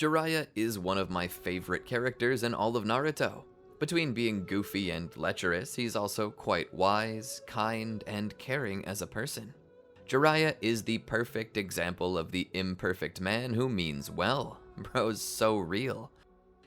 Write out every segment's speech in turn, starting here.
Jiraiya is one of my favorite characters in all of Naruto. Between being goofy and lecherous, he's also quite wise, kind, and caring as a person. Jiraiya is the perfect example of the imperfect man who means well. Bro's so real.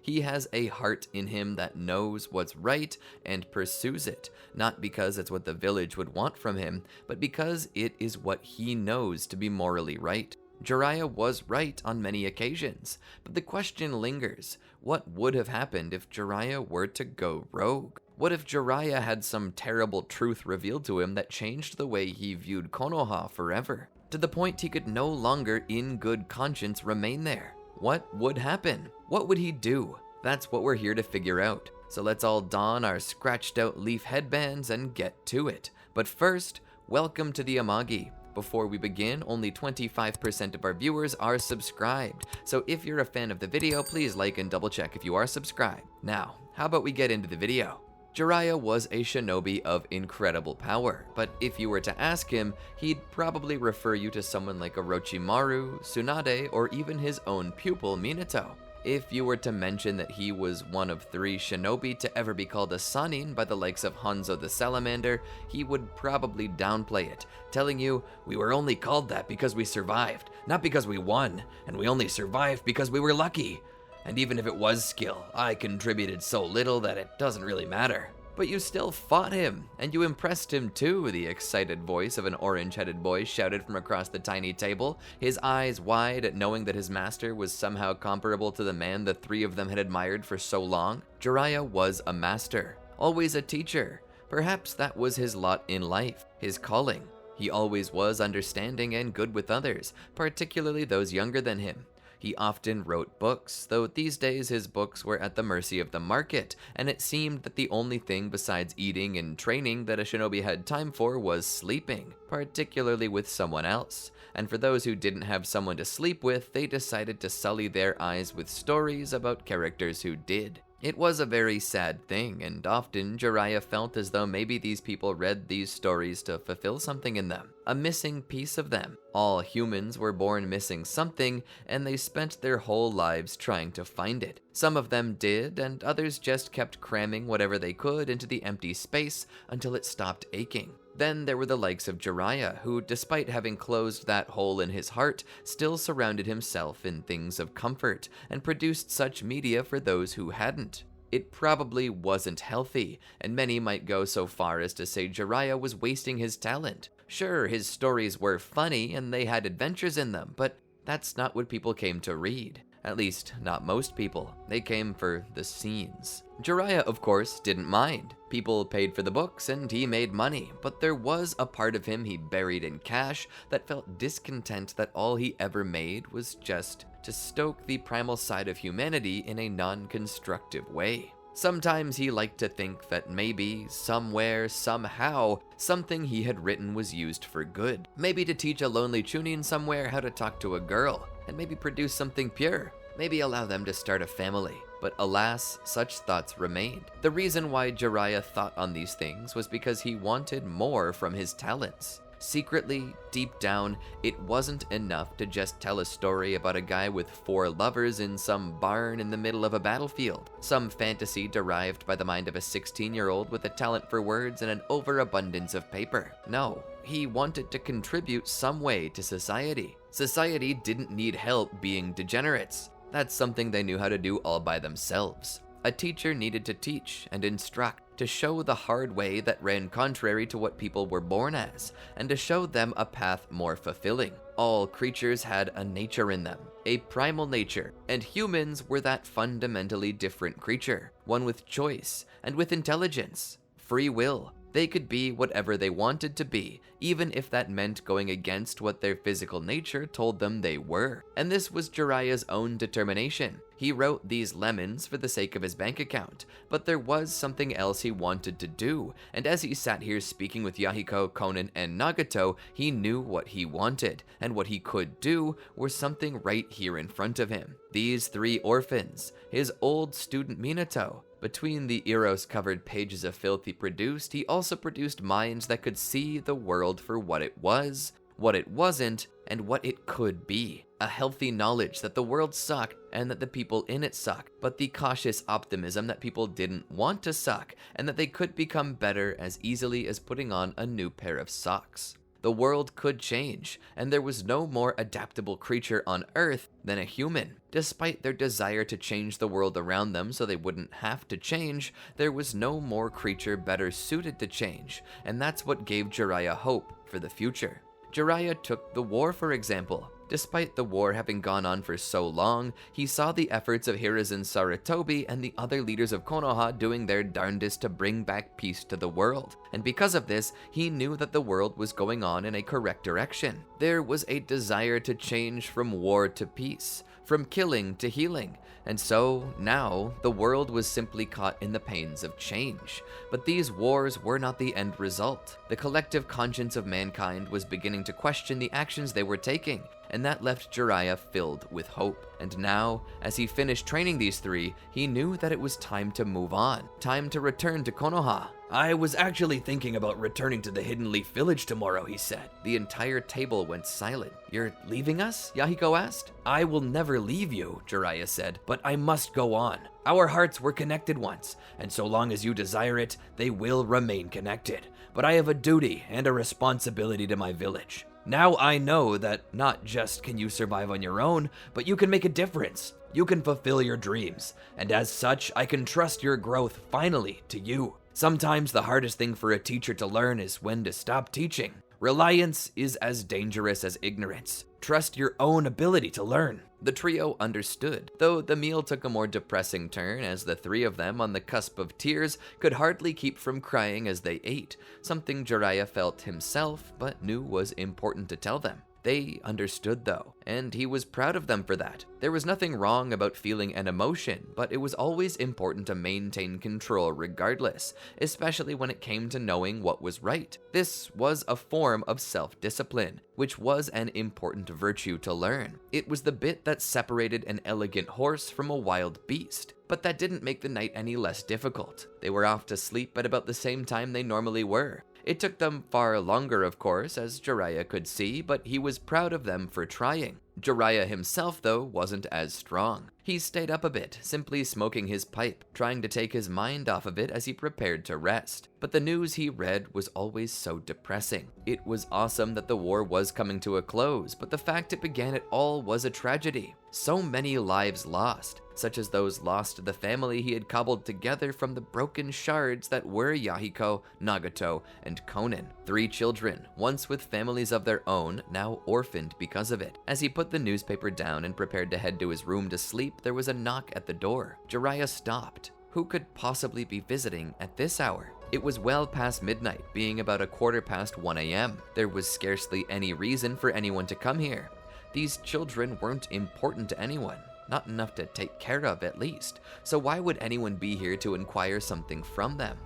He has a heart in him that knows what's right and pursues it, not because it's what the village would want from him, but because it is what he knows to be morally right. Jiraiya was right on many occasions, but the question lingers, what would have happened if Jiraiya were to go rogue? What if Jiraiya had some terrible truth revealed to him that changed the way he viewed Konoha forever, to the point he could no longer in good conscience remain there? What would happen? What would he do? That's what we're here to figure out. So let's all don our scratched out leaf headbands and get to it. But first, welcome to the Amagi. Before we begin, only 25% of our viewers are subscribed. So if you're a fan of the video, please like and double check if you are subscribed. Now, how about we get into the video? Jiraiya was a shinobi of incredible power, but if you were to ask him, he'd probably refer you to someone like Orochimaru, Tsunade, or even his own pupil Minato. If you were to mention that he was one of 3 shinobi to ever be called a Sannin by the likes of Hanzo the Salamander, he would probably downplay it, telling you, "We were only called that because we survived, not because we won, and we only survived because we were lucky. And even if it was skill, I contributed so little that it doesn't really matter." But you still fought him, and you impressed him too, the excited voice of an orange-headed boy shouted from across the tiny table, his eyes wide at knowing that his master was somehow comparable to the man the 3 of them had admired for so long. Jiraiya was a master, always a teacher. Perhaps that was his lot in life, his calling. He always was understanding and good with others, particularly those younger than him. He often wrote books, though these days his books were at the mercy of the market, and it seemed that the only thing besides eating and training that a shinobi had time for was sleeping, particularly with someone else. And for those who didn't have someone to sleep with, they decided to sully their eyes with stories about characters who did. It was a very sad thing, and often Jiraiya felt as though maybe these people read these stories to fulfill something in them, a missing piece of them. All humans were born missing something, and they spent their whole lives trying to find it. Some of them did, and others just kept cramming whatever they could into the empty space until it stopped aching. Then there were the likes of Jiraiya, who, despite having closed that hole in his heart, still surrounded himself in things of comfort, and produced such media for those who hadn't. It probably wasn't healthy, and many might go so far as to say Jiraiya was wasting his talent. Sure, his stories were funny, and they had adventures in them, but that's not what people came to read. At least, not most people. They came for the scenes. Jiraiya, of course, didn't mind. People paid for the books and he made money, but there was a part of him he buried in cash that felt discontent that all he ever made was just to stoke the primal side of humanity in a non-constructive way. Sometimes he liked to think that maybe, somewhere, somehow, something he had written was used for good. Maybe to teach a lonely chunin somewhere how to talk to a girl, and maybe produce something pure. Maybe allow them to start a family. But alas, such thoughts remained. The reason why Jiraiya thought on these things was because he wanted more from his talents. Secretly, deep down, it wasn't enough to just tell a story about a guy with 4 lovers in some barn in the middle of a battlefield, some fantasy derived by the mind of a 16-year-old with a talent for words and an overabundance of paper. No, he wanted to contribute some way to society. Society didn't need help being degenerates. That's something they knew how to do all by themselves. A teacher needed to teach and instruct, to show the hard way that ran contrary to what people were born as, and to show them a path more fulfilling. All creatures had a nature in them, a primal nature, and humans were that fundamentally different creature, one with choice and with intelligence, free will. They could be whatever they wanted to be, even if that meant going against what their physical nature told them they were. And this was Jiraiya's own determination. He wrote these lemons for the sake of his bank account, but there was something else he wanted to do, and as he sat here speaking with Yahiko, Konan, and Nagato, he knew what he wanted, and what he could do were something right here in front of him. These 3 orphans, his old student Minato. Between the Eros-covered pages of filth he produced, he also produced minds that could see the world for what it was, what it wasn't, and what it could be. A healthy knowledge that the world sucked and that the people in it suck, but the cautious optimism that people didn't want to suck and that they could become better as easily as putting on a new pair of socks. The world could change, and there was no more adaptable creature on Earth than a human. Despite their desire to change the world around them so they wouldn't have to change, there was no more creature better suited to change, and that's what gave Jiraiya hope for the future. Jiraiya took the war, for example. Despite the war having gone on for so long, he saw the efforts of Hiruzen Sarutobi and the other leaders of Konoha doing their darndest to bring back peace to the world. And because of this, he knew that the world was going on in a correct direction. There was a desire to change from war to peace, from killing to healing. And so, now, the world was simply caught in the pains of change. But these wars were not the end result. The collective conscience of mankind was beginning to question the actions they were taking, and that left Jiraiya filled with hope. And now, as he finished training these three, he knew that it was time to move on, time to return to Konoha. "I was actually thinking about returning to the Hidden Leaf Village tomorrow," he said. The entire table went silent. "You're leaving us?" Yahiko asked. "I will never leave you," Jiraiya said, "but I must go on. Our hearts were connected once, and so long as you desire it, they will remain connected. But I have a duty and a responsibility to my village. Now I know that not just can you survive on your own, but you can make a difference. You can fulfill your dreams, and as such, I can trust your growth finally to you. Sometimes the hardest thing for a teacher to learn is when to stop teaching. Reliance is as dangerous as ignorance. Trust your own ability to learn." The trio understood, though the meal took a more depressing turn as the three of them, on the cusp of tears, could hardly keep from crying as they ate, something Jiraiya felt himself but knew was important to tell them. They understood though, and he was proud of them for that. There was nothing wrong about feeling an emotion, but it was always important to maintain control regardless, especially when it came to knowing what was right. This was a form of self-discipline, which was an important virtue to learn. It was the bit that separated an elegant horse from a wild beast. But that didn't make the night any less difficult. They were off to sleep at about the same time they normally were. It took them far longer, of course, as Jiraiya could see, but he was proud of them for trying. Jiraiya himself, though, wasn't as strong. He stayed up a bit, simply smoking his pipe, trying to take his mind off of it as he prepared to rest. But the news he read was always so depressing. It was awesome that the war was coming to a close, but the fact it began at all was a tragedy. So many lives lost, such as those lost to the family he had cobbled together from the broken shards that were Yahiko, Nagato, and Konan. 3 children, once with families of their own, now orphaned because of it. As he put the newspaper down and prepared to head to his room to sleep, there was a knock at the door. Jiraiya stopped. Who could possibly be visiting at this hour? It was well past midnight, being about 1:15 a.m. There was scarcely any reason for anyone to come here. These children weren't important to anyone, not enough to take care of at least, so why would anyone be here to inquire something from them?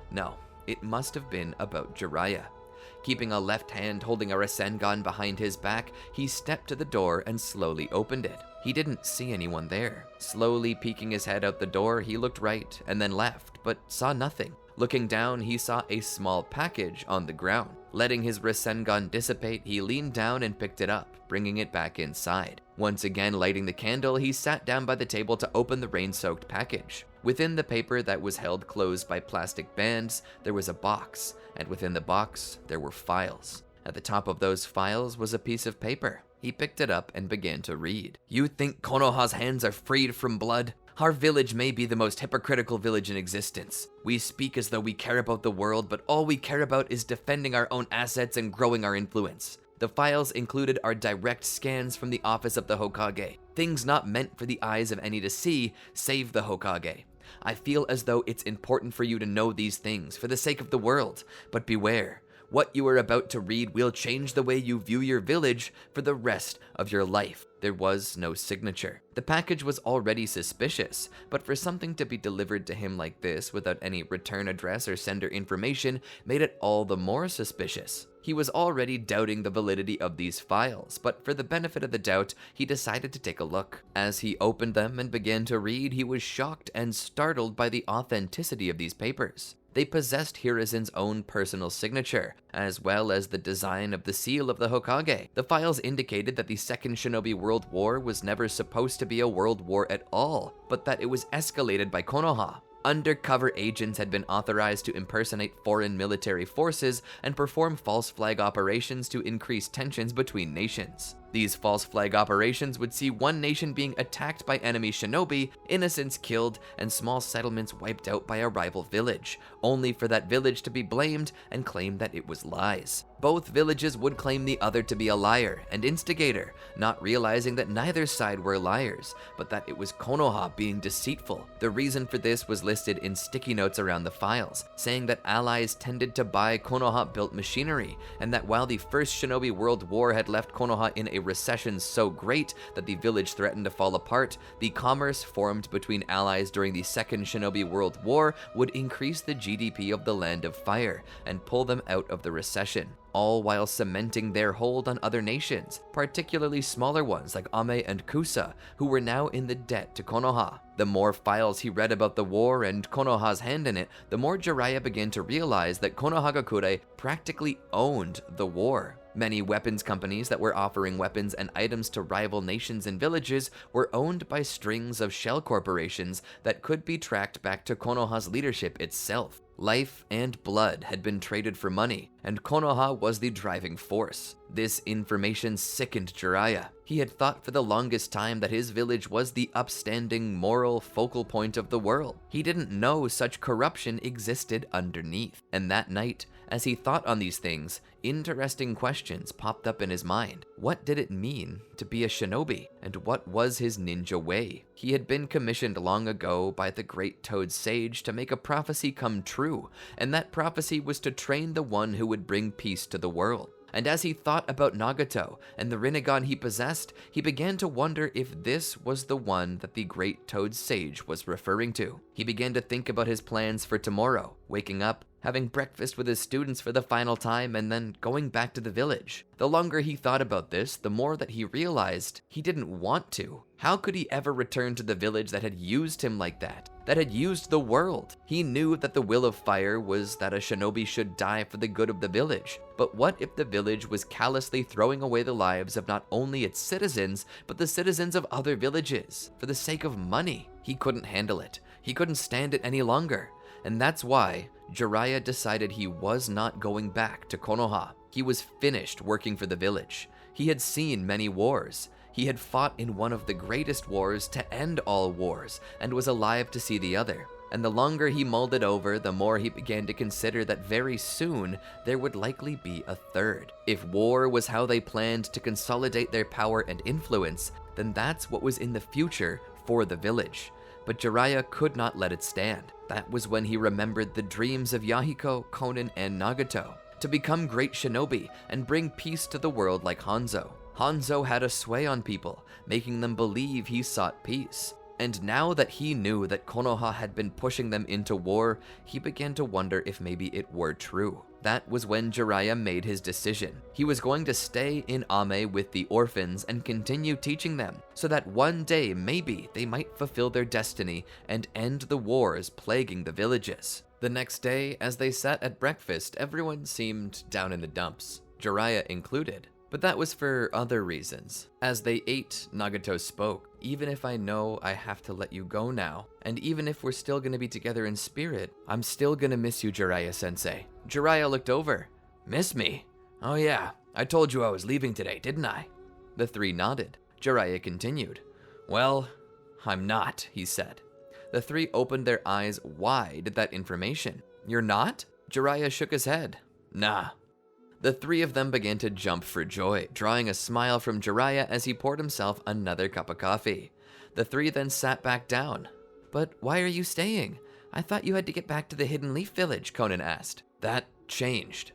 No, it must have been about Jiraiya. Keeping a left hand holding a Rasengan behind his back, he stepped to the door and slowly opened it. He didn't see anyone there. Slowly peeking his head out the door, he looked right and then left, but saw nothing. Looking down, he saw a small package on the ground. Letting his Rasengan dissipate, he leaned down and picked it up, bringing it back inside. Once again lighting the candle, he sat down by the table to open the rain-soaked package. Within the paper that was held closed by plastic bands, there was a box, and within the box, there were files. At the top of those files was a piece of paper. He picked it up and began to read. "You think Konoha's hands are freed from blood? Our village may be the most hypocritical village in existence. We speak as though we care about the world, but all we care about is defending our own assets and growing our influence. The files included our direct scans from the office of the Hokage. Things not meant for the eyes of any to see, save the Hokage. I feel as though it's important for you to know these things for the sake of the world, but beware. What you are about to read will change the way you view your village for the rest of your life." There was no signature. The package was already suspicious, but for something to be delivered to him like this without any return address or sender information made it all the more suspicious. He was already doubting the validity of these files, but for the benefit of the doubt, he decided to take a look. As he opened them and began to read, he was shocked and startled by the authenticity of these papers. They possessed Hiruzen's own personal signature, as well as the design of the seal of the Hokage. The files indicated that the Second Shinobi World War was never supposed to be a world war at all, but that it was escalated by Konoha. Undercover agents had been authorized to impersonate foreign military forces and perform false flag operations to increase tensions between nations. These false flag operations would see one nation being attacked by enemy shinobi, innocents killed, and small settlements wiped out by a rival village, only for that village to be blamed and claim that it was lies. Both villages would claim the other to be a liar and instigator, not realizing that neither side were liars, but that it was Konoha being deceitful. The reason for this was listed in sticky notes around the files, saying that allies tended to buy Konoha-built machinery, and that while the First Shinobi World War had left Konoha in a recession so great that the village threatened to fall apart, the commerce formed between allies during the Second Shinobi World War would increase the GDP of the Land of Fire and pull them out of the recession, all while cementing their hold on other nations, particularly smaller ones like Ame and Kusa, who were now in the debt to Konoha. The more files he read about the war and Konoha's hand in it, the more Jiraiya began to realize that Konohagakure practically owned the war. Many weapons companies that were offering weapons and items to rival nations and villages were owned by strings of shell corporations that could be tracked back to Konoha's leadership itself. Life and blood had been traded for money, and Konoha was the driving force. This information sickened Jiraiya. He had thought for the longest time that his village was the upstanding moral focal point of the world. He didn't know such corruption existed underneath. And that night, as he thought on these things, interesting questions popped up in his mind. What did it mean to be a shinobi? And what was his ninja way? He had been commissioned long ago by the great Toad Sage to make a prophecy come true, and that prophecy was to train the one who would bring peace to the world. And as he thought about Nagato and the Rinnegan he possessed, he began to wonder if this was the one that the great Toad Sage was referring to. He began to think about his plans for tomorrow, waking up, having breakfast with his students for the final time, and then going back to the village. The longer he thought about this, the more that he realized he didn't want to. How could he ever return to the village that had used him like that had used the world? He knew that the will of fire was that a shinobi should die for the good of the village. But what if the village was callously throwing away the lives of not only its citizens, but the citizens of other villages, for the sake of money? He couldn't handle it. He couldn't stand it any longer. And that's why Jiraiya decided he was not going back to Konoha. He was finished working for the village. He had seen many wars. He had fought in one of the greatest wars to end all wars, and was alive to see the other. And the longer he mulled it over, the more he began to consider that very soon there would likely be a third. If war was how they planned to consolidate their power and influence, then that's what was in the future for the village. But Jiraiya could not let it stand. That was when he remembered the dreams of Yahiko, Konan, and Nagato, to become great shinobi and bring peace to the world like Hanzo. Hanzo had a sway on people, making them believe he sought peace. And now that he knew that Konoha had been pushing them into war, he began to wonder if maybe it were true. That was when Jiraiya made his decision. He was going to stay in Ame with the orphans and continue teaching them, so that one day maybe they might fulfill their destiny and end the wars plaguing the villages. The next day, as they sat at breakfast, everyone seemed down in the dumps, Jiraiya included. But that was for other reasons. As they ate, Nagato spoke. Even if I know I have to let you go now, and even if we're still gonna be together in spirit, I'm still gonna miss you, Jiraiya-sensei. Jiraiya looked over. Miss me? Oh yeah, I told you I was leaving today, didn't I? The three nodded. Jiraiya continued. Well, I'm not, he said. The three opened their eyes wide at that information. You're not? Jiraiya shook his head. Nah. The three of them began to jump for joy, drawing a smile from Jiraiya as he poured himself another cup of coffee. The three then sat back down. But why are you staying? I thought you had to get back to the Hidden Leaf Village, Konan asked. That changed.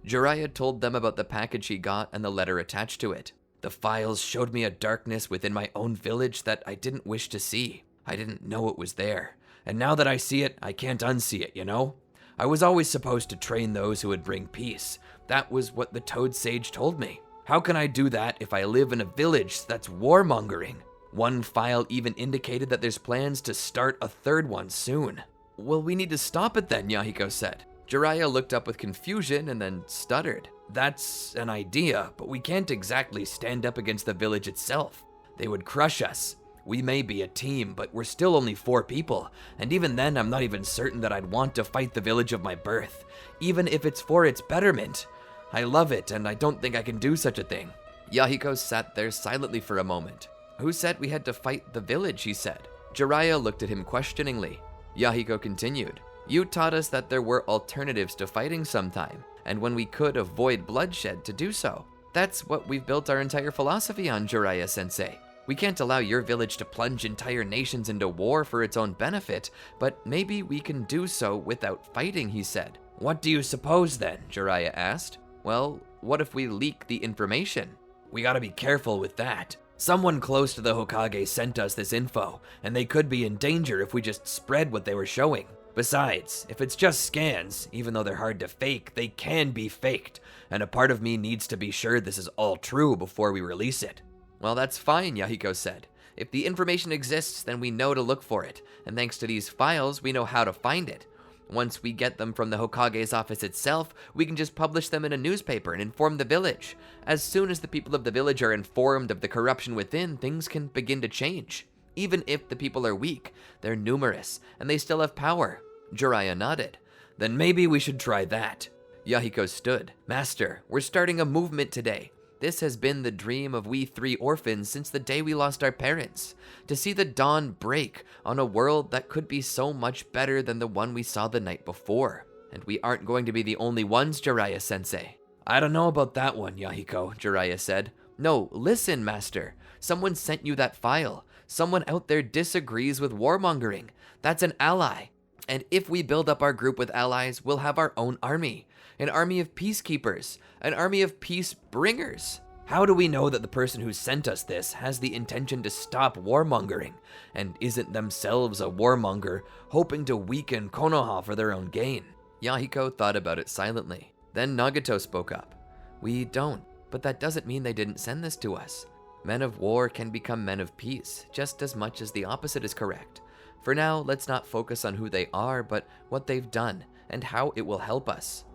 Jiraiya told them about the package he got and the letter attached to it. The files showed me a darkness within my own village that I didn't wish to see. I didn't know it was there. And now that I see it, I can't unsee it, you know? I was always supposed to train those who would bring peace. That was what the Toad Sage told me. How can I do that if I live in a village that's warmongering? One file even indicated that there's plans to start a third one soon. Well, we need to stop it then, Yahiko said. Jiraiya looked up with confusion and then stuttered. That's an idea, but we can't exactly stand up against the village itself. They would crush us. We may be a team, but we're still only 4 people, and even then I'm not even certain that I'd want to fight the village of my birth, even if it's for its betterment. I love it, and I don't think I can do such a thing. Yahiko sat there silently for a moment. Who said we had to fight the village, he said. Jiraiya looked at him questioningly. Yahiko continued. You taught us that there were alternatives to fighting sometime, and when we could avoid bloodshed to do so. That's what we've built our entire philosophy on, Jiraiya-sensei. We can't allow your village to plunge entire nations into war for its own benefit, but maybe we can do so without fighting, he said. What do you suppose then? Jiraiya asked. Well, what if we leak the information? We gotta be careful with that. Someone close to the Hokage sent us this info, and they could be in danger if we just spread what they were showing. Besides, if it's just scans, even though they're hard to fake, they can be faked, and a part of me needs to be sure this is all true before we release it. Well, that's fine, Yahiko said. If the information exists, then we know to look for it, and thanks to these files, we know how to find it. Once we get them from the Hokage's office itself, we can just publish them in a newspaper and inform the village. As soon as the people of the village are informed of the corruption within, things can begin to change. Even if the people are weak, they're numerous, and they still have power. Jiraiya nodded. Then maybe we should try that. Yahiko stood. Master, we're starting a movement today. This has been the dream of we 3 orphans since the day we lost our parents. To see the dawn break on a world that could be so much better than the one we saw the night before. And we aren't going to be the only ones, Jiraiya-sensei. I don't know about that one, Yahiko, Jiraiya said. No, listen, Master. Someone sent you that file. Someone out there disagrees with warmongering. That's an ally. And if we build up our group with allies, we'll have our own army. An army of peacekeepers. An army of peace bringers. How do we know that the person who sent us this has the intention to stop warmongering and isn't themselves a warmonger hoping to weaken Konoha for their own gain? Yahiko thought about it silently. Then Nagato spoke up. We don't, but that doesn't mean they didn't send this to us. Men of war can become men of peace, just as much as the opposite is correct. For now, let's not focus on who they are, but what they've done, and how it will help us.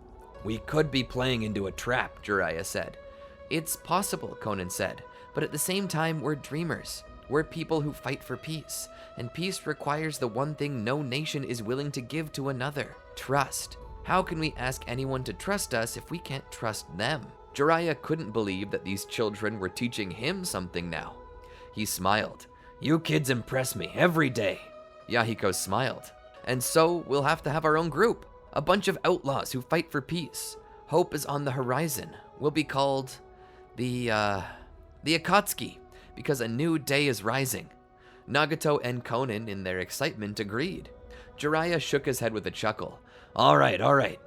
We could be playing into a trap, Jiraiya said. It's possible, Conan said, but at the same time, we're dreamers. We're people who fight for peace, and peace requires the one thing no nation is willing to give to another, trust. How can we ask anyone to trust us if we can't trust them? Jiraiya couldn't believe that these children were teaching him something now. He smiled. You kids impress me every day. Yahiko smiled. And so we'll have to have our own group. A bunch of outlaws who fight for peace. Hope is on the horizon. We'll be called the Akatsuki, because a new day is rising. Nagato and Conan, in their excitement, agreed. Jiraiya shook his head with a chuckle. All right,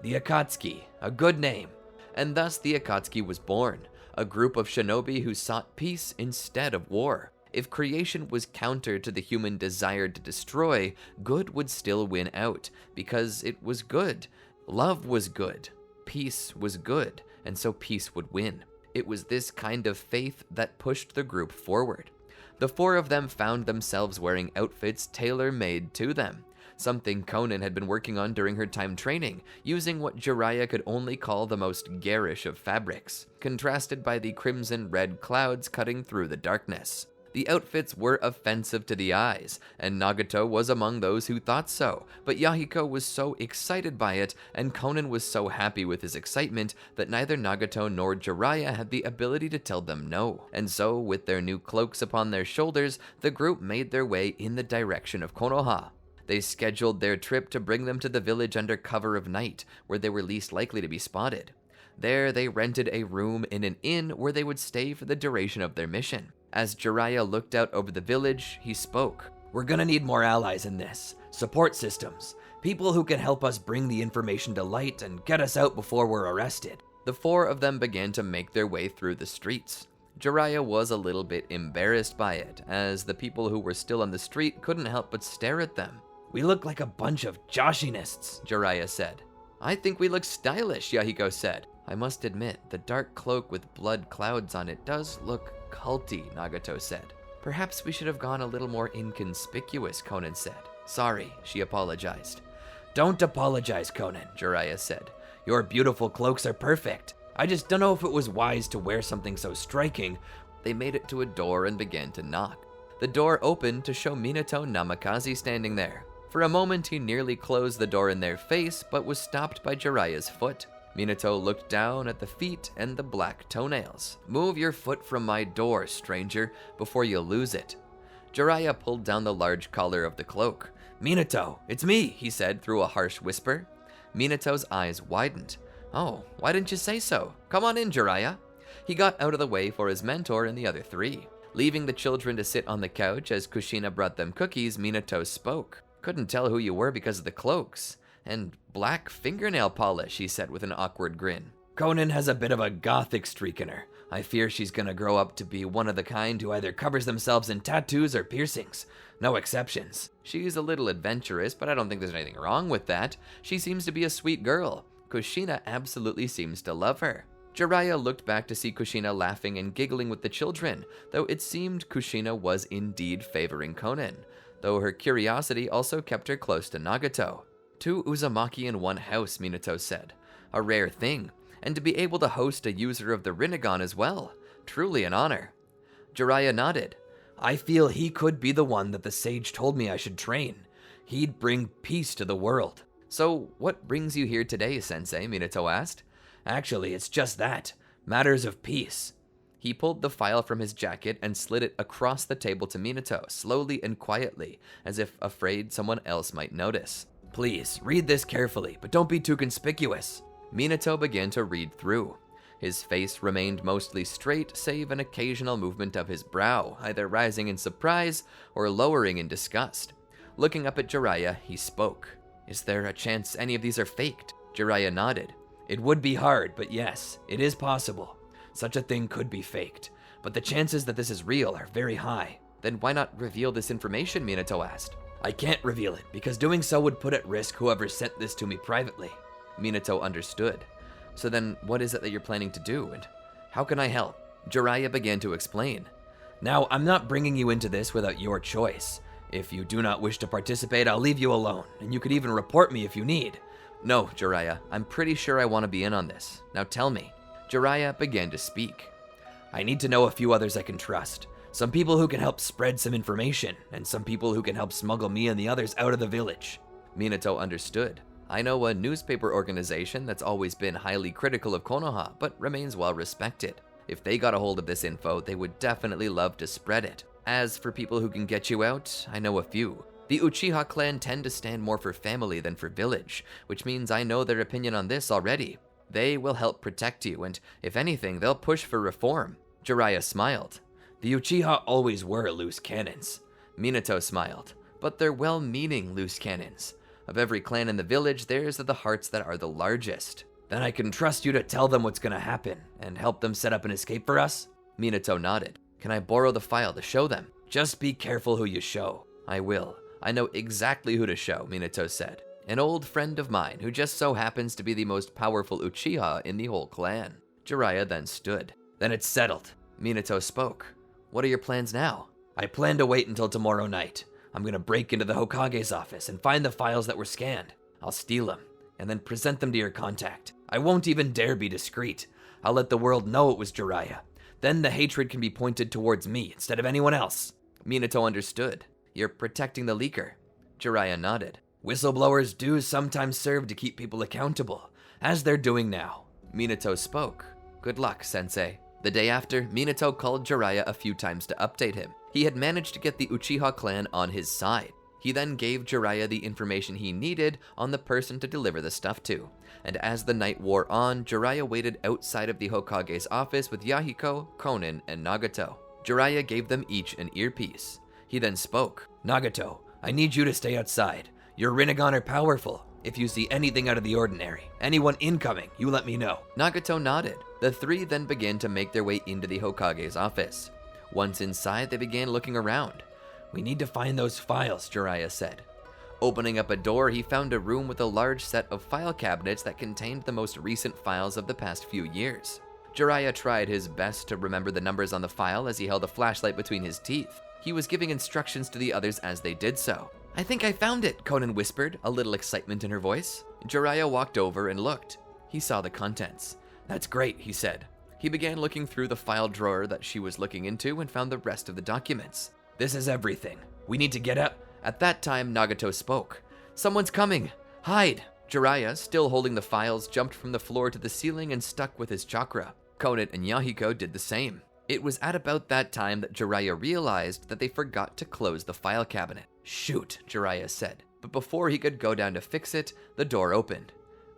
the Akatsuki, a good name. And thus the Akatsuki was born, a group of shinobi who sought peace instead of war. If creation was counter to the human desire to destroy, good would still win out, because it was good. Love was good. Peace was good, and so peace would win. It was this kind of faith that pushed the group forward. The 4 of them found themselves wearing outfits tailor-made to them, something Conan had been working on during her time training, using what Jiraiya could only call the most garish of fabrics, contrasted by the crimson-red clouds cutting through the darkness. The outfits were offensive to the eyes, and Nagato was among those who thought so, but Yahiko was so excited by it, and Conan was so happy with his excitement, that neither Nagato nor Jiraiya had the ability to tell them no. And so, with their new cloaks upon their shoulders, the group made their way in the direction of Konoha. They scheduled their trip to bring them to the village under cover of night, where they were least likely to be spotted. There, they rented a room in an inn where they would stay for the duration of their mission. As Jiraiya looked out over the village, he spoke. We're gonna need more allies in this. Support systems. People who can help us bring the information to light and get us out before we're arrested. The 4 of them began to make their way through the streets. Jiraiya was a little bit embarrassed by it, as the people who were still on the street couldn't help but stare at them. We look like a bunch of Joshinists, Jiraiya said. I think we look stylish, Yahiko said. I must admit, the dark cloak with blood clouds on it does look culty, Nagato said. Perhaps we should have gone a little more inconspicuous, Conan said. Sorry, she apologized. Don't apologize, Conan, Jiraiya said. Your beautiful cloaks are perfect. I just don't know if it was wise to wear something so striking. They made it to a door and began to knock. The door opened to show Minato Namikaze standing there. For a moment, he nearly closed the door in their face, but was stopped by Jiraiya's foot. Minato looked down at the feet and the black toenails. Move your foot from my door, stranger, before you lose it. Jiraiya pulled down the large collar of the cloak. Minato, it's me, He said through a harsh whisper. Minato's eyes widened. Oh, why didn't you say so? Come on in, Jiraiya. He got out of the way for his mentor and the other three. Leaving the children to sit on the couch as Kushina brought them cookies, Minato spoke. Couldn't tell who you were because of the cloaks. And black fingernail polish, he said with an awkward grin. Conan has a bit of a gothic streak in her. I fear she's gonna grow up to be one of the kind who either covers themselves in tattoos or piercings. No exceptions. She's a little adventurous, but I don't think there's anything wrong with that. She seems to be a sweet girl. Kushina absolutely seems to love her. Jiraiya looked back to see Kushina laughing and giggling with the children, though it seemed Kushina was indeed favoring Conan, though her curiosity also kept her close to Nagato. 2 Uzumaki in one house, Minato said. A rare thing, and to be able to host a user of the Rinnegan as well. Truly an honor. Jiraiya nodded. I feel he could be the one that the sage told me I should train. He'd bring peace to the world. So, what brings you here today, Sensei? Minato asked. Actually, it's just that. Matters of peace. He pulled the file from his jacket and slid it across the table to Minato, slowly and quietly, as if afraid someone else might notice. Please, read this carefully, but don't be too conspicuous. Minato began to read through. His face remained mostly straight, save an occasional movement of his brow, either rising in surprise or lowering in disgust. Looking up at Jiraiya, he spoke. Is there a chance any of these are faked? Jiraiya nodded. It would be hard, but yes, it is possible. Such a thing could be faked, but the chances that this is real are very high. Then why not reveal this information? Minato asked. I can't reveal it, because doing so would put at risk whoever sent this to me privately. Minato understood. So then, what is it that you're planning to do, and how can I help? Jiraiya began to explain. Now, I'm not bringing you into this without your choice. If you do not wish to participate, I'll leave you alone, and you could even report me if you need. No, Jiraiya, I'm pretty sure I want to be in on this. Now tell me. Jiraiya began to speak. I need to know a few others I can trust. Some people who can help spread some information, and some people who can help smuggle me and the others out of the village. Minato understood. I know a newspaper organization that's always been highly critical of Konoha, but remains well respected. If they got a hold of this info, they would definitely love to spread it. As for people who can get you out, I know a few. The Uchiha clan tend to stand more for family than for village, which means I know their opinion on this already. They will help protect you, and if anything, they'll push for reform. Jiraiya smiled. The Uchiha always were loose cannons. Minato smiled. But they're well-meaning loose cannons. Of every clan in the village, theirs are the hearts that are the largest. Then I can trust you to tell them what's gonna happen, and help them set up an escape for us? Minato nodded. Can I borrow the file to show them? Just be careful who you show. I will. I know exactly who to show, Minato said. An old friend of mine who just so happens to be the most powerful Uchiha in the whole clan. Jiraiya then stood. Then it's settled. Minato spoke. What are your plans now? I plan to wait until tomorrow night. I'm gonna break into the Hokage's office and find the files that were scanned. I'll steal them, and then present them to your contact. I won't even dare be discreet. I'll let the world know it was Jiraiya. Then the hatred can be pointed towards me instead of anyone else. Minato understood. You're protecting the leaker. Jiraiya nodded. Whistleblowers do sometimes serve to keep people accountable, as they're doing now. Minato spoke. Good luck, Sensei. The day after, Minato called Jiraiya a few times to update him. He had managed to get the Uchiha clan on his side. He then gave Jiraiya the information he needed on the person to deliver the stuff to. And as the night wore on, Jiraiya waited outside of the Hokage's office with Yahiko, Konan, and Nagato. Jiraiya gave them each an earpiece. He then spoke. Nagato, I need you to stay outside. Your Rinnegan are powerful. If you see anything out of the ordinary, anyone incoming, you let me know. Nagato nodded. The three then began to make their way into the Hokage's office. Once inside, they began looking around. We need to find those files, Jiraiya said. Opening up a door, he found a room with a large set of file cabinets that contained the most recent files of the past few years. Jiraiya tried his best to remember the numbers on the file as he held a flashlight between his teeth. He was giving instructions to the others as they did so. I think I found it, Conan whispered, a little excitement in her voice. Jiraiya walked over and looked. He saw the contents. That's great, he said. He began looking through the file drawer that she was looking into and found the rest of the documents. This is everything. We need to get out. At that time, Nagato spoke. Someone's coming. Hide. Jiraiya, still holding the files, jumped from the floor to the ceiling and stuck with his chakra. Conan and Yahiko did the same. It was at about that time that Jiraiya realized that they forgot to close the file cabinet. Shoot, Jiraiya said. But before he could go down to fix it, the door opened.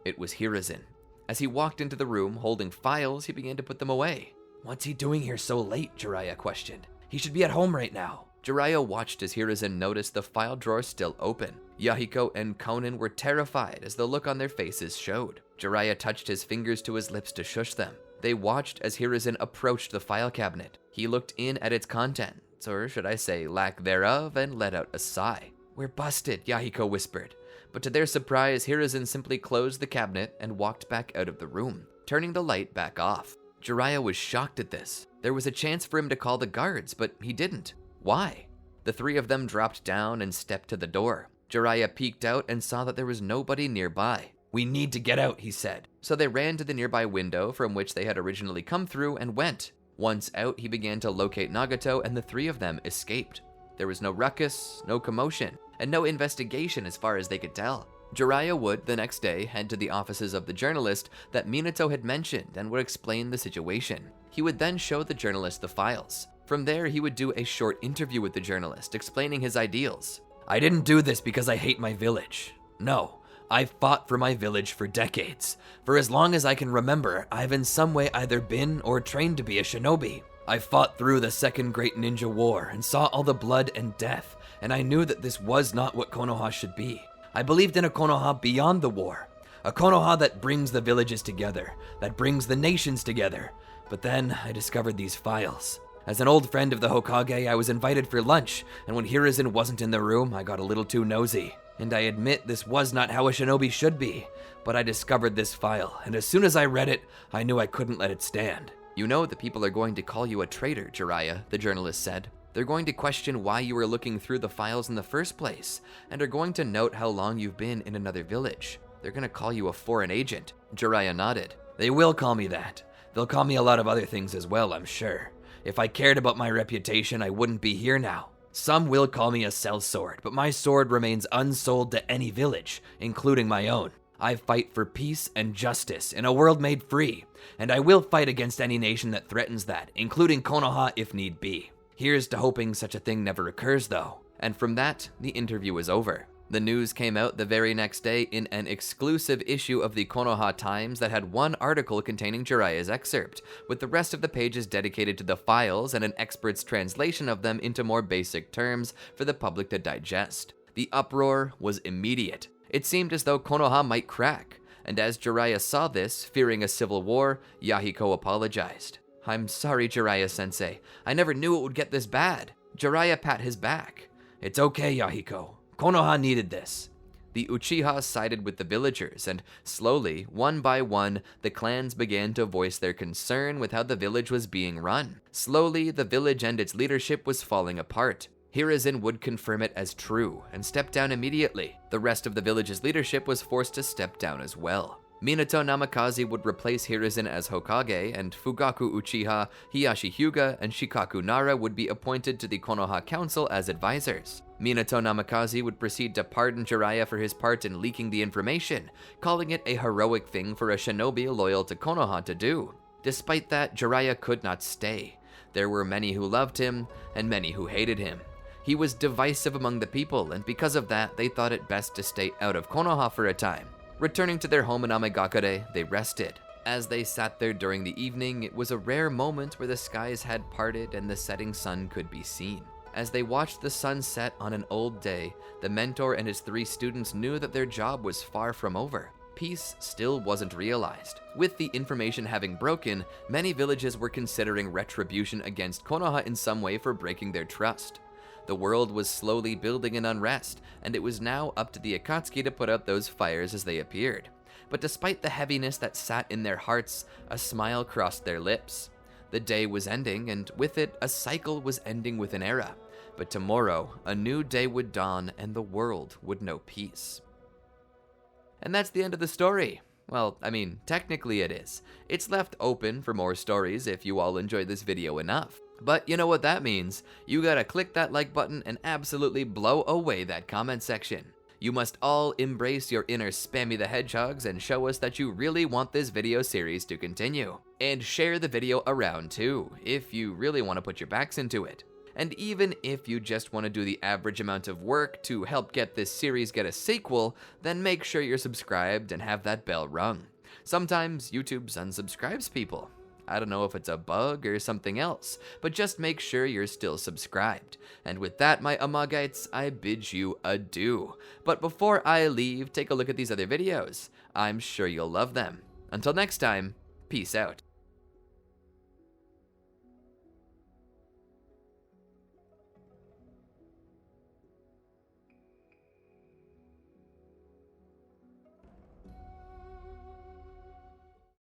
It was Hiruzen. As he walked into the room holding files, he began to put them away. What's he doing here so late? Jiraiya questioned. He should be at home right now. Jiraiya watched as Hiruzen noticed the file drawer still open. Yahiko and Conan were terrified as the look on their faces showed. Jiraiya touched his fingers to his lips to shush them. They watched as Hiruzen approached the file cabinet. He looked in at its contents, or should I say lack thereof, and let out a sigh. We're busted, Yahiko whispered. But to their surprise, Hiruzen simply closed the cabinet and walked back out of the room, turning the light back off. Jiraiya was shocked at this. There was a chance for him to call the guards, but he didn't. Why? The three of them dropped down and stepped to the door. Jiraiya peeked out and saw that there was nobody nearby. We need to get out, he said. So they ran to the nearby window from which they had originally come through and went. Once out, he began to locate Nagato and the three of them escaped. There was no ruckus, no commotion, and no investigation as far as they could tell. Jiraiya would, the next day, head to the offices of the journalist that Minato had mentioned and would explain the situation. He would then show the journalist the files. From there, he would do a short interview with the journalist, explaining his ideals. I didn't do this because I hate my village. No, I've fought for my village for decades. For as long as I can remember, I've in some way either been or trained to be a shinobi. I fought through the Second Great Ninja War and saw all the blood and death, and I knew that this was not what Konoha should be. I believed in a Konoha beyond the war. A Konoha that brings the villages together, that brings the nations together. But then I discovered these files. As an old friend of the Hokage, I was invited for lunch, and when Hiruzen wasn't in the room, I got a little too nosy. And I admit this was not how a shinobi should be, but I discovered this file, and as soon as I read it, I knew I couldn't let it stand. You know the people are going to call you a traitor, Jiraiya, the journalist said. They're going to question why you were looking through the files in the first place, and are going to note how long you've been in another village. They're going to call you a foreign agent. Jiraiya nodded. They will call me that. They'll call me a lot of other things as well, I'm sure. If I cared about my reputation, I wouldn't be here now. Some will call me a sellsword, but my sword remains unsold to any village, including my own. I fight for peace and justice in a world made free, and I will fight against any nation that threatens that, including Konoha if need be. Here's to hoping such a thing never occurs, though. And from that, the interview was over. The news came out the very next day in an exclusive issue of the Konoha Times that had one article containing Jiraiya's excerpt, with the rest of the pages dedicated to the files and an expert's translation of them into more basic terms for the public to digest. The uproar was immediate. It seemed as though Konoha might crack, and as Jiraiya saw this, fearing a civil war, Yahiko apologized. I'm sorry, Jiraiya-sensei. I never knew it would get this bad. Jiraiya pat his back. It's okay, Yahiko. Konoha needed this. The Uchiha sided with the villagers, and slowly, one by one, the clans began to voice their concern with how the village was being run. Slowly, the village and its leadership was falling apart. Hiruzen would confirm it as true, and step down immediately. The rest of the village's leadership was forced to step down as well. Minato Namikaze would replace Hiruzen as Hokage, and Fugaku Uchiha, Hiyashi Hyuga, and Shikaku Nara would be appointed to the Konoha Council as advisors. Minato Namikaze would proceed to pardon Jiraiya for his part in leaking the information, calling it a heroic thing for a shinobi loyal to Konoha to do. Despite that, Jiraiya could not stay. There were many who loved him, and many who hated him. He was divisive among the people, and because of that, they thought it best to stay out of Konoha for a time. Returning to their home in Amagakure, they rested. As they sat there during the evening, it was a rare moment where the skies had parted and the setting sun could be seen. As they watched the sun set on an old day, the mentor and his 3 students knew that their job was far from over. Peace still wasn't realized. With the information having broken, many villages were considering retribution against Konoha in some way for breaking their trust. The world was slowly building in unrest, and it was now up to the Akatsuki to put out those fires as they appeared. But despite the heaviness that sat in their hearts, a smile crossed their lips. The day was ending, and with it, a cycle was ending with an era. But tomorrow, a new day would dawn and the world would know peace. And that's the end of the story. Well, I mean, technically it is. It's left open for more stories if you all enjoyed this video enough. But you know what that means. You gotta click that like button and absolutely blow away that comment section. You must all embrace your inner Spammy the Hedgehogs and show us that you really want this video series to continue. And share the video around too, if you really want to put your backs into it. And even if you just want to do the average amount of work to help get this series get a sequel, then make sure you're subscribed and have that bell rung. Sometimes YouTube unsubscribes people. I don't know if it's a bug or something else, but just make sure you're still subscribed. And with that, my Amagites, I bid you adieu. But before I leave, take a look at these other videos. I'm sure you'll love them. Until next time, peace out.